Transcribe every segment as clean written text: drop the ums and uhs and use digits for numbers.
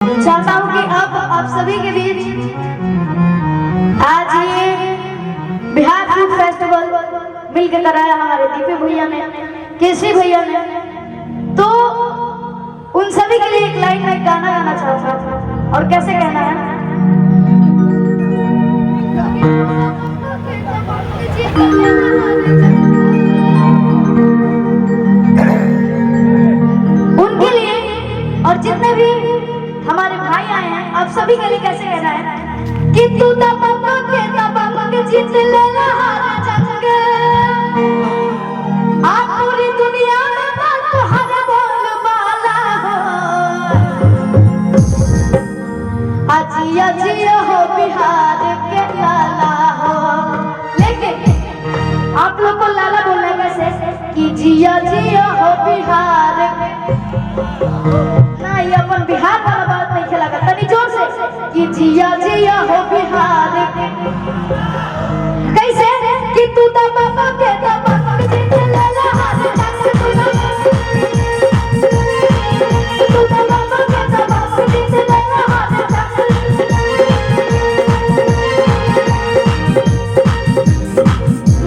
चाहता हूँ कि अब आप सभी के बीच आज ये बिहार फूड फेस्टिवल मिलकर कराया हमारे दीपे भैया ने, केसरी भैया ने, तो उन सभी के लिए एक लाइन में गाना गाना चाहता हूँ। और कैसे कहना है? उनके लिए और जितने भी हमारे भाई आए हैं, आप सभी के लिए कैसे कहना है कि तू दबा के जीत ले हारा जंग, आप पूरी दुनिया में तुम्हारा बोल बाला हो, अजिया जिया हो बिहार के लाला हो। लेकिन आप लोग को लाला बोलना कैसे कि जिया जिया हो बिहार ना, ये अपन बिहार वाला बात नहीं खेला करता, नहीं जोर से कि जिया जिया हो बिहार कैसे कि तू दबा के जीत ले हार जंग, तू दबा के जीत ले हार जंग।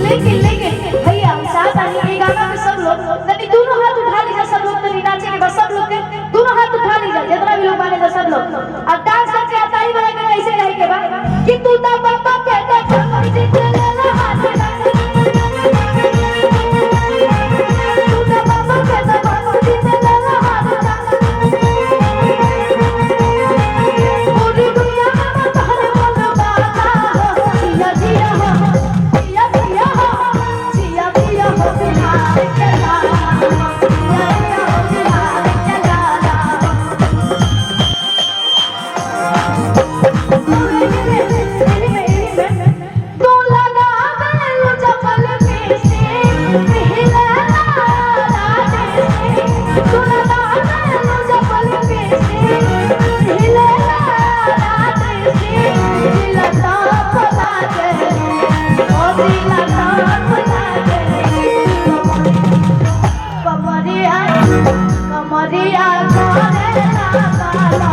लेकिन भैया हम चाहता है ये गाना में सब लोग तनी दोनों हाथ उठा लीजिए, सब लोग तनी नाचे के बस सब लोग के दोनों हाथ उठा लीजिए, जितना भी लोग माने तो सब लोग अब डांस करके आता ही बड़ा के कैसे रहे के बाद कि तू दा बाबा के जीत ले हाथ जंग, तू दा बाबा के जीत ले हाथ जंग, पूरी दुनिया में तुम्हारे बोल बाला हो, जिया जिया हो, जिया जिया हो, जिया जिया हो बिहार के लाला, जिया जिया हो बिहार के लाला। तू लगा बेलू जबल में से हिले राजे से, तू लगा बेलू जबल में से हिले राजे से, दिलता खुदा के ओ दिलता खुदा के कमरिया कमरिया करे लाला लाला।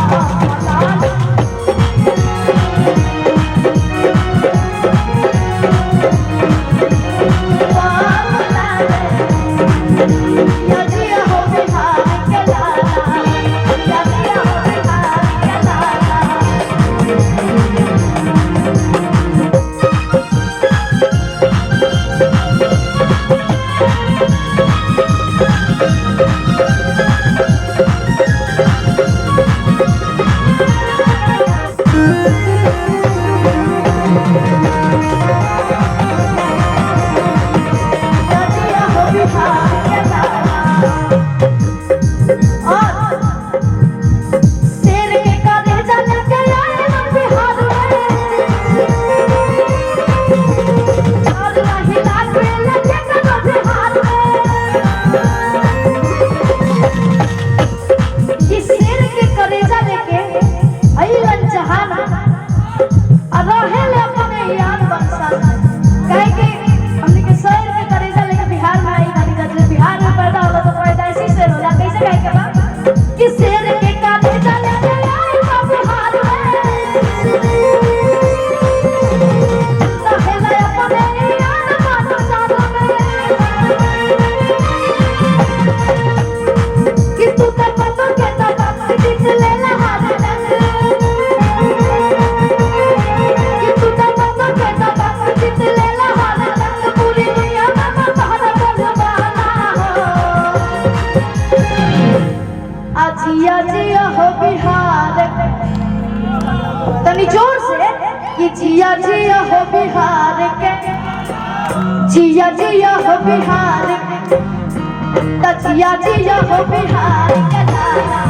जिया जिया हो बिहार, तनी जोर से कि जिया जिया हो बिहार के, जिया जिया हो बिहार, जिया जिया हो बिहार के लाला।